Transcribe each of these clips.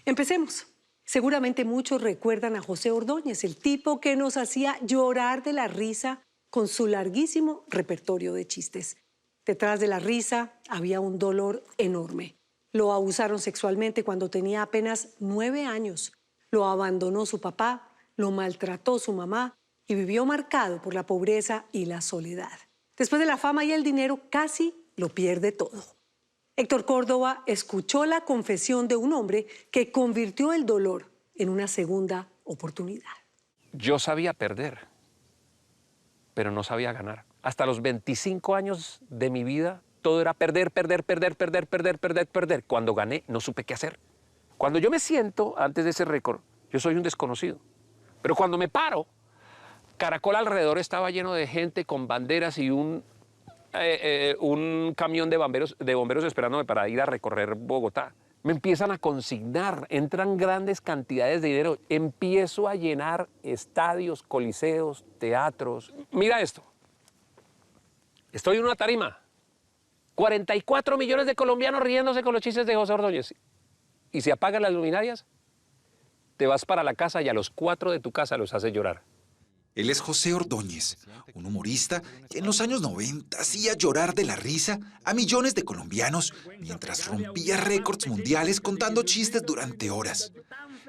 Empecemos. Seguramente muchos recuerdan a José Ordóñez, el tipo que nos hacía llorar de la risa con su larguísimo repertorio de chistes. Detrás de la risa había un dolor enorme. Lo abusaron sexualmente cuando tenía apenas 9 años. Lo abandonó su papá, lo maltrató su mamá y vivió marcado por la pobreza y la soledad. Después de la fama y el dinero, casi lo pierde todo. Héctor Córdoba escuchó la confesión de un hombre que convirtió el dolor en una segunda oportunidad. Yo sabía perder, pero no sabía ganar. Hasta los 25 años de mi vida, todo era perder, perder, perder, perder, perder, perder, perder. Cuando gané, no supe qué hacer. Cuando yo me siento antes de ese récord, yo soy un desconocido. Pero cuando me paro, Caracol alrededor estaba lleno de gente con banderas y un camión de bomberos esperándome para ir a recorrer Bogotá. Me empiezan a consignar, entran grandes cantidades de dinero, empiezo a llenar estadios, coliseos, teatros. Mira esto, estoy en una tarima, 44 millones de colombianos riéndose con los chistes de José Ordóñez. Y se apagan las luminarias, te vas para la casa y a los 4 de tu casa los haces llorar. Él es José Ordóñez, un humorista que en los años 90 hacía llorar de la risa a millones de colombianos mientras rompía récords mundiales contando chistes durante horas.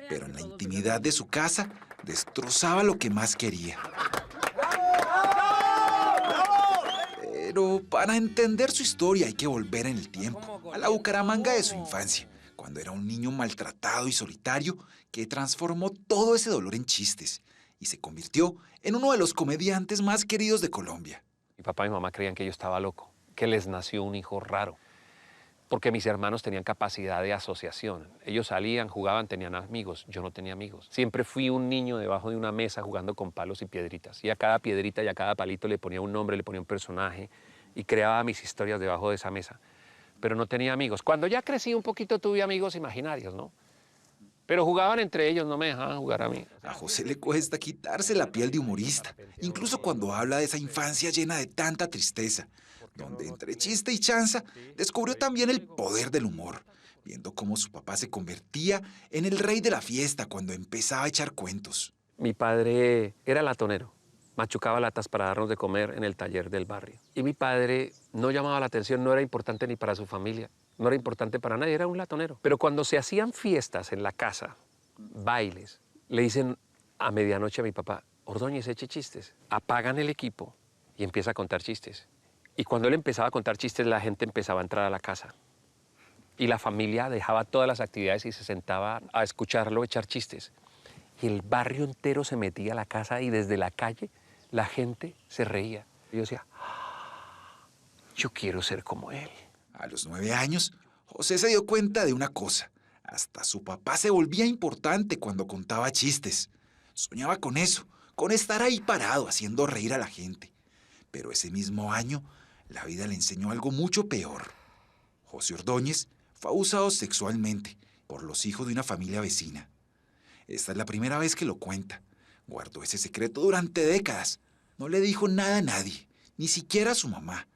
Pero en la intimidad de su casa destrozaba lo que más quería. Pero para entender su historia hay que volver en el tiempo, a la Bucaramanga de su infancia, cuando era un niño maltratado y solitario que transformó todo ese dolor en chistes y se convirtió en uno de los comediantes más queridos de Colombia. Mi papá y mi mamá creían que yo estaba loco, que les nació un hijo raro, porque mis hermanos tenían capacidad de asociación. Ellos salían, jugaban, tenían amigos, yo no tenía amigos. Siempre fui un niño debajo de una mesa jugando con palos y piedritas, y a cada piedrita y a cada palito le ponía un nombre, le ponía un personaje, y creaba mis historias debajo de esa mesa. Pero no tenía amigos. Cuando ya crecí un poquito tuve amigos imaginarios, ¿no? Pero jugaban entre ellos, no me dejaban jugar a mí. A José le cuesta quitarse la piel de humorista, incluso cuando habla de esa infancia llena de tanta tristeza, donde entre chiste y chanza descubrió también el poder del humor, viendo cómo su papá se convertía en el rey de la fiesta cuando empezaba a echar cuentos. Mi padre era latonero, machucaba latas para darnos de comer en el taller del barrio. Y mi padre no llamaba la atención, no era importante ni para su familia. No era importante para nadie, era un latonero. Pero cuando se hacían fiestas en la casa, bailes, le dicen a medianoche a mi papá, Ordóñez, eche chistes. Apagan el equipo y empieza a contar chistes. Y cuando él empezaba a contar chistes, la gente empezaba a entrar a la casa. Y la familia dejaba todas las actividades y se sentaba a escucharlo echar chistes. Y el barrio entero se metía a la casa y desde la calle la gente se reía. Y yo decía, yo quiero ser como él. A los 9 años, José se dio cuenta de una cosa. Hasta su papá se volvía importante cuando contaba chistes. Soñaba con eso, con estar ahí parado haciendo reír a la gente. Pero ese mismo año, la vida le enseñó algo mucho peor. José Ordóñez fue abusado sexualmente por los hijos de una familia vecina. Esta es la primera vez que lo cuenta. Guardó ese secreto durante décadas. No le dijo nada a nadie, ni siquiera a su mamá.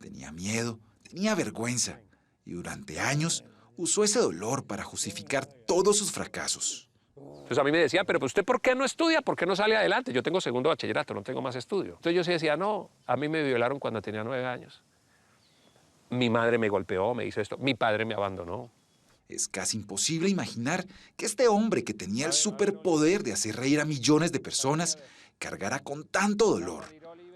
Tenía miedo. Tenía vergüenza y durante años usó ese dolor para justificar todos sus fracasos. Entonces a mí me decían, pero pues ¿usted por qué no estudia? ¿Por qué no sale adelante? Yo tengo segundo bachillerato, no tengo más estudio. Entonces yo sí decía, no, a mí me violaron cuando tenía 9 años. Mi madre me golpeó, me hizo esto. Mi padre me abandonó. Es casi imposible imaginar que este hombre que tenía el superpoder de hacer reír a millones de personas cargara con tanto dolor.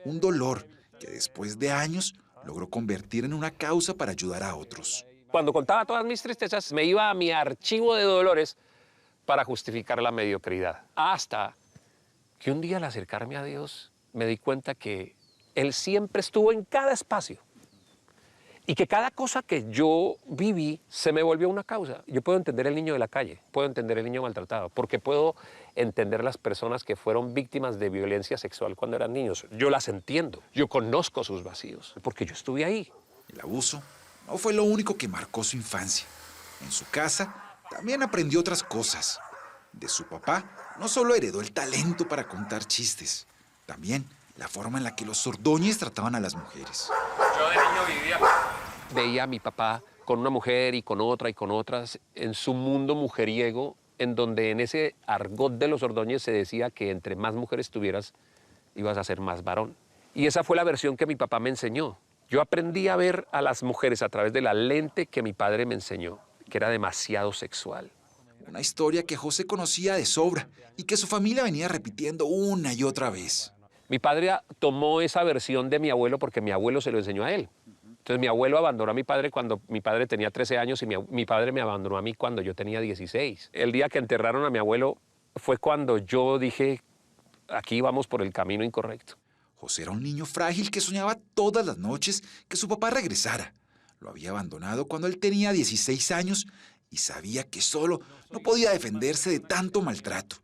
Un dolor que después de años logró convertir en una causa para ayudar a otros. Cuando contaba todas mis tristezas, me iba a mi archivo de dolores para justificar la mediocridad. Hasta que un día al acercarme a Dios, me di cuenta que Él siempre estuvo en cada espacio. Y que cada cosa que yo viví se me volvió una causa. Yo puedo entender el niño de la calle, puedo entender el niño maltratado, porque puedo entender las personas que fueron víctimas de violencia sexual cuando eran niños. Yo las entiendo, yo conozco sus vacíos, porque yo estuve ahí. El abuso no fue lo único que marcó su infancia. En su casa también aprendió otras cosas. De su papá no solo heredó el talento para contar chistes, también la forma en la que los Ordóñez trataban a las mujeres. Yo de niño veía a mi papá con una mujer y con otra y con otras, en su mundo mujeriego, en donde en ese argot de los Ordóñez se decía que entre más mujeres tuvieras, ibas a ser más varón. Y esa fue la versión que mi papá me enseñó. Yo aprendí a ver a las mujeres a través de la lente que mi padre me enseñó, que era demasiado sexual. Una historia que José conocía de sobra y que su familia venía repitiendo una y otra vez. Mi padre tomó esa versión de mi abuelo porque mi abuelo se lo enseñó a él. Entonces mi abuelo abandonó a mi padre cuando mi padre tenía 13 años y mi padre me abandonó a mí cuando yo tenía 16. El día que enterraron a mi abuelo fue cuando yo dije, aquí vamos por el camino incorrecto. José era un niño frágil que soñaba todas las noches que su papá regresara. Lo había abandonado cuando él tenía 16 años y sabía que solo no podía defenderse de tanto maltrato.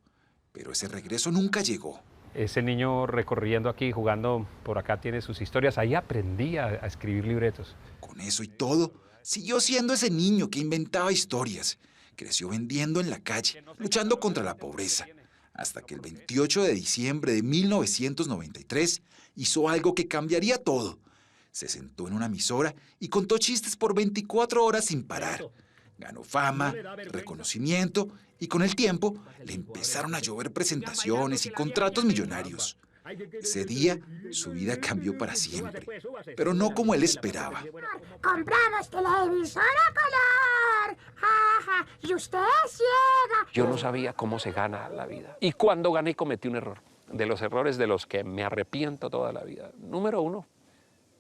Pero ese regreso nunca llegó. Ese niño recorriendo aquí, jugando por acá, tiene sus historias. Ahí aprendí a escribir libretos. Con eso y todo, siguió siendo ese niño que inventaba historias. Creció vendiendo en la calle, luchando contra la pobreza. Hasta que el 28 de diciembre de 1993 hizo algo que cambiaría todo. Se sentó en una emisora y contó chistes por 24 horas sin parar. Ganó fama, reconocimiento y con el tiempo le empezaron a llover presentaciones y contratos millonarios. Ese día su vida cambió para siempre, pero no como él esperaba. ¡Compramos televisor a color! ¡Ja, ja! ¡Y usted es ciega! Yo no sabía cómo se gana la vida. Y cuando gané cometí un error. De los errores de los que me arrepiento toda la vida. Número 1,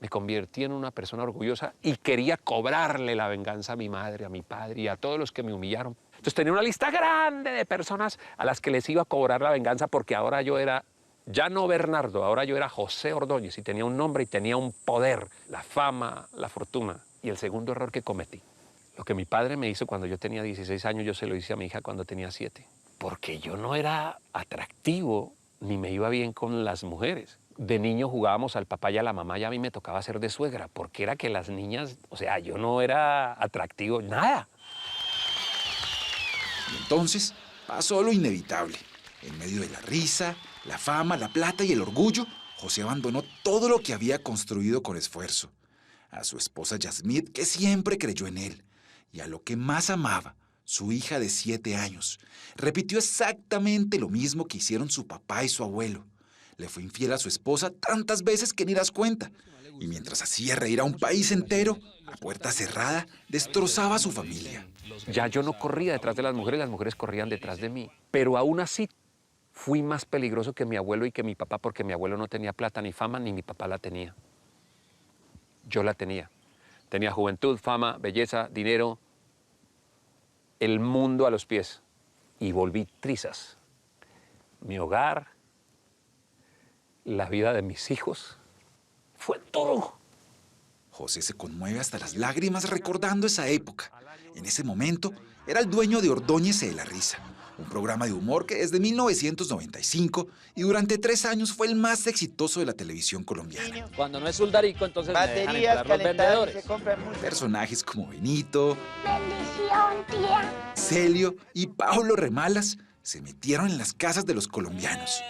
me convertí en una persona orgullosa y quería cobrarle la venganza a mi madre, a mi padre y a todos los que me humillaron. Entonces tenía una lista grande de personas a las que les iba a cobrar la venganza porque ahora yo era, ya no Bernardo, ahora yo era José Ordóñez y tenía un nombre y tenía un poder, la fama, la fortuna. Y el segundo error que cometí, lo que mi padre me hizo cuando yo tenía 16 años, yo se lo hice a mi hija cuando tenía 7. Porque yo no era atractivo ni me iba bien con las mujeres. De niño jugábamos al papá y a la mamá y a mí me tocaba ser de suegra, porque era que las niñas, o sea, yo no era atractivo, nada. Y entonces pasó lo inevitable. En medio de la risa, la fama, la plata y el orgullo, José abandonó todo lo que había construido con esfuerzo. A su esposa Yasmith, que siempre creyó en él, y a lo que más amaba, su hija de 7 años. Repitió exactamente lo mismo que hicieron su papá y su abuelo. Le fue infiel a su esposa tantas veces que ni das cuenta. Y mientras hacía reír a un país entero, a puerta cerrada, destrozaba a su familia. Ya yo no corría detrás de las mujeres corrían detrás de mí. Pero aún así fui más peligroso que mi abuelo y que mi papá porque mi abuelo no tenía plata ni fama, ni mi papá la tenía. Yo la tenía. Tenía juventud, fama, belleza, dinero, el mundo a los pies. Y volví trizas. Mi hogar, la vida de mis hijos, fue todo. José se conmueve hasta las lágrimas recordando esa época. En ese momento, era el dueño de Ordóñez de la Risa, un programa de humor que desde 1995 y durante 3 años fue el más exitoso de la televisión colombiana. Cuando no es Suldarico, entonces me dejan Baterías entrar los vendedores. se compran mucho. Personajes como Benito, ¡Bendición, tía! Celio y Paulo Remalas se metieron en las casas de los colombianos.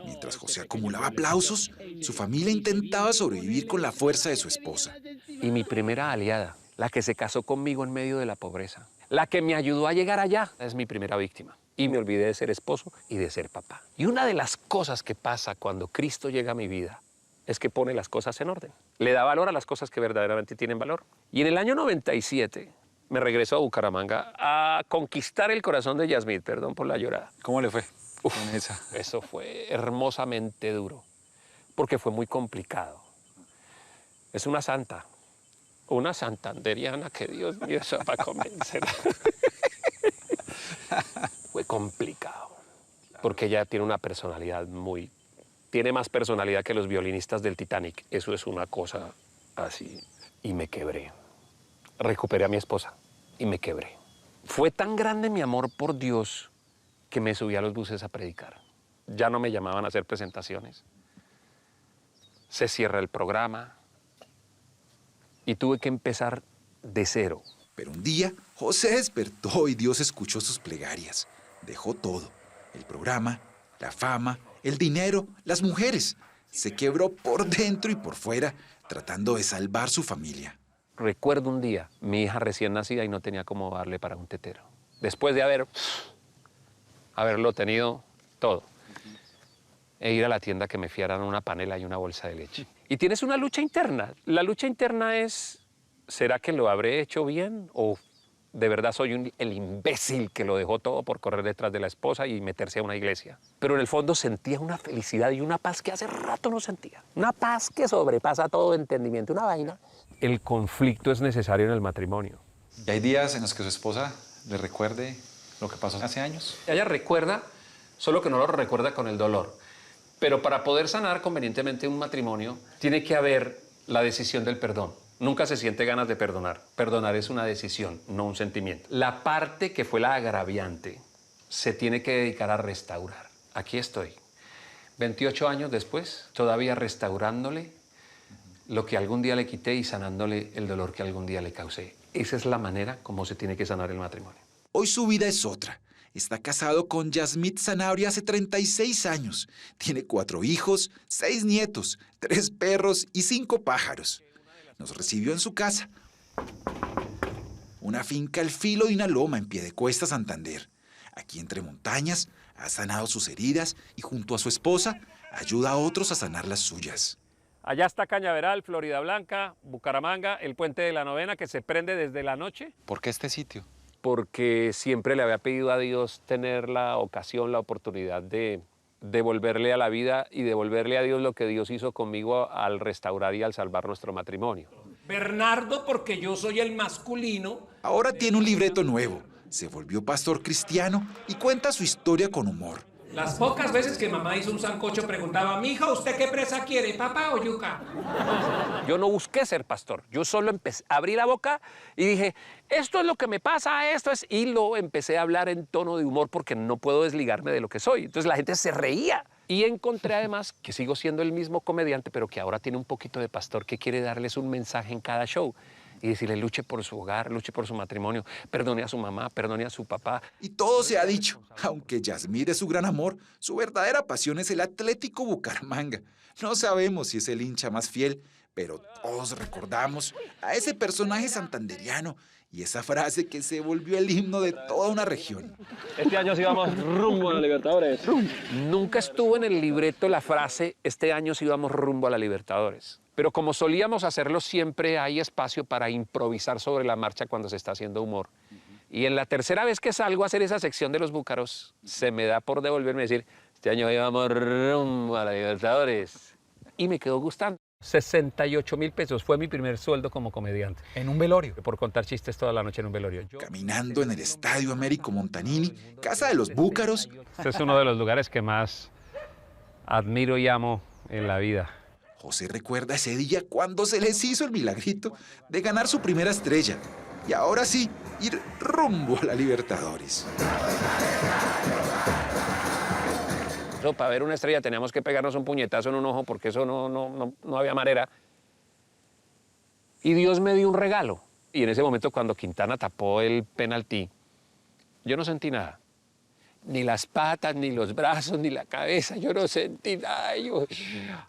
Mientras José acumulaba aplausos, su familia intentaba sobrevivir con la fuerza de su esposa. Y mi primera aliada, la que se casó conmigo en medio de la pobreza, la que me ayudó a llegar allá, es mi primera víctima. Y me olvidé de ser esposo y de ser papá. Y una de las cosas que pasa cuando Cristo llega a mi vida es que pone las cosas en orden. Le da valor a las cosas que verdaderamente tienen valor. Y en el año 97 me regreso a Bucaramanga a conquistar el corazón de Yasmith, perdón por la llorada. ¿Cómo le fue? Uf, eso fue hermosamente duro, porque fue muy complicado. Es una santanderiana que Dios mío, eso para convencer. Fue complicado, porque ella tiene una personalidad tiene más personalidad que los violinistas del Titanic. Eso es una cosa así. Y me quebré. Recuperé a mi esposa y me quebré. Fue tan grande mi amor por Dios que me subí a los buses a predicar. Ya no me llamaban a hacer presentaciones. Se cierra el programa y tuve que empezar de cero. Pero un día, José despertó y Dios escuchó sus plegarias. Dejó todo: el programa, la fama, el dinero, las mujeres. Se quebró por dentro y por fuera, tratando de salvar su familia. Recuerdo un día, mi hija recién nacida y no tenía cómo darle para un tetero. Después de haberlo tenido todo. E ir a la tienda que me fiaran una panela y una bolsa de leche. Y tienes una lucha interna. La lucha interna es, ¿será que lo habré hecho bien? ¿O de verdad soy el imbécil que lo dejó todo por correr detrás de la esposa y meterse a una iglesia? Pero en el fondo sentía una felicidad y una paz que hace rato no sentía. Una paz que sobrepasa todo entendimiento, una vaina. El conflicto es necesario en el matrimonio. ¿Y hay días en los que su esposa le recuerde lo que pasó hace años? Ella recuerda, solo que no lo recuerda con el dolor. Pero para poder sanar convenientemente un matrimonio, tiene que haber la decisión del perdón. Nunca se siente ganas de perdonar. Perdonar es una decisión, no un sentimiento. La parte que fue la agraviante se tiene que dedicar a restaurar. Aquí estoy, 28 años después, todavía restaurándole lo que algún día le quité y sanándole el dolor que algún día le causé. Esa es la manera como se tiene que sanar el matrimonio. Hoy su vida es otra. Está casado con Yasmith Sanabria hace 36 años. Tiene 4 hijos, 6 nietos, 3 perros y 5 pájaros. Nos recibió en su casa. Una finca al filo de una loma en Piedecuesta, Santander. Aquí entre montañas ha sanado sus heridas y junto a su esposa ayuda a otros a sanar las suyas. Allá está Cañaveral, Florida Blanca, Bucaramanga, el Puente de la Novena que se prende desde la noche. ¿Por qué este sitio? Porque siempre le había pedido a Dios tener la ocasión, la oportunidad de devolverle a la vida y devolverle a Dios lo que Dios hizo conmigo al restaurar y al salvar nuestro matrimonio. Bernardo, porque yo soy el masculino. Ahora tiene un libreto nuevo. Se volvió pastor cristiano y cuenta su historia con humor. Las pocas veces que mamá hizo un sancocho preguntaba, mija, ¿usted qué presa quiere, papa o yuca? Yo no busqué ser pastor, yo solo abrí la boca y dije, esto es lo que me pasa, esto es... Y lo empecé a hablar en tono de humor porque no puedo desligarme de lo que soy. Entonces la gente se reía. Y encontré además que sigo siendo el mismo comediante, pero que ahora tiene un poquito de pastor que quiere darles un mensaje en cada show. Y decirle, luche por su hogar, luche por su matrimonio, perdone a su mamá, perdone a su papá. Y todo se ha dicho. Aunque Yasmith es su gran amor, su verdadera pasión es el Atlético Bucaramanga. No sabemos si es el hincha más fiel, pero todos recordamos a ese personaje santanderiano y esa frase que se volvió el himno de toda una región. Este año sí vamos rumbo a la Libertadores. Nunca estuvo en el libreto la frase, este año sí vamos rumbo a la Libertadores. Pero como solíamos hacerlo, siempre hay espacio para improvisar sobre la marcha cuando se está haciendo humor. Y en la tercera vez que salgo a hacer esa sección de los búcaros, se me da por devolverme y decir, este año íbamos rumbo a la Libertadores. Y me quedó gustando. 68.000 pesos fue mi primer sueldo como comediante. En un velorio. Por contar chistes toda la noche en un velorio. Caminando en el Estadio Américo Montanini, casa de los búcaros. Este es uno de los lugares que más admiro y amo en la vida. José recuerda ese día cuando se les hizo el milagrito de ganar su primera estrella. Y ahora sí, ir rumbo a la Libertadores. Eso, para ver una estrella teníamos que pegarnos un puñetazo en un ojo porque eso no había manera. Y Dios me dio un regalo. Y en ese momento cuando Quintana tapó el penalti, yo no sentí nada. Ni las patas, ni los brazos, ni la cabeza, yo no sentí nada.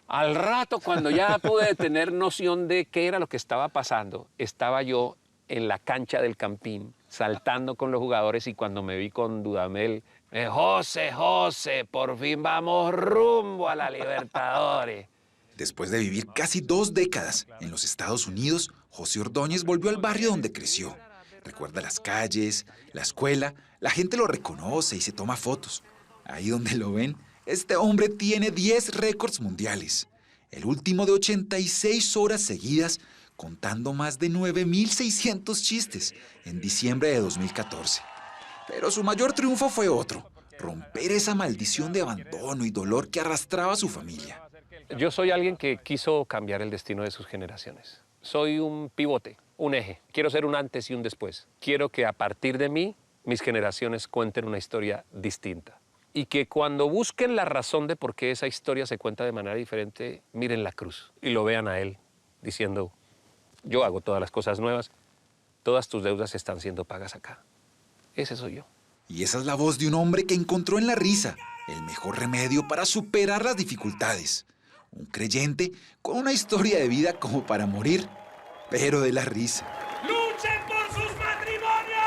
Al rato, cuando ya pude tener noción de qué era lo que estaba pasando, estaba yo en la cancha del Campín, saltando con los jugadores y cuando me vi con Dudamel, José, por fin vamos rumbo a la Libertadores. Después de vivir casi 2 décadas en los Estados Unidos, José Ordóñez volvió al barrio donde creció. Recuerda las calles, la escuela, la gente lo reconoce y se toma fotos. Ahí donde lo ven, este hombre tiene 10 récords mundiales. El último de 86 horas seguidas, contando más de 9.600 chistes en diciembre de 2014. Pero su mayor triunfo fue otro, romper esa maldición de abandono y dolor que arrastraba a su familia. Yo soy alguien que quiso cambiar el destino de sus generaciones. Soy un pivote, un eje. Quiero ser un antes y un después. Quiero que a partir de mí, mis generaciones cuenten una historia distinta. Y que cuando busquen la razón de por qué esa historia se cuenta de manera diferente, miren la cruz y lo vean a él diciendo, yo hago todas las cosas nuevas, todas tus deudas están siendo pagas acá. Ese soy yo. Y esa es la voz de un hombre que encontró en la risa el mejor remedio para superar las dificultades. Un creyente con una historia de vida como para morir pero de la risa. ¡Luchen por sus matrimonios!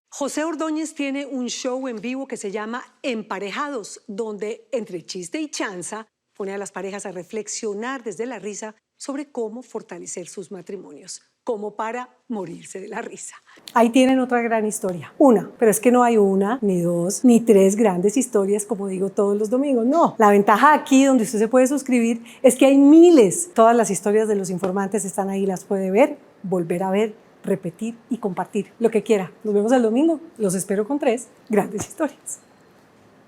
José Ordóñez tiene un show en vivo que se llama Emparejados, donde entre chiste y chanza pone a las parejas a reflexionar desde la risa sobre cómo fortalecer sus matrimonios, como para morirse de la risa. Ahí tienen otra gran historia. Una, pero es que no hay una, ni dos, ni tres grandes historias, como digo todos los domingos. No, la ventaja aquí, donde usted se puede suscribir, es que hay miles. Todas las historias de los informantes están ahí, las puede ver, volver a ver, repetir y compartir, lo que quiera. Nos vemos el domingo. Los espero con 3 grandes historias.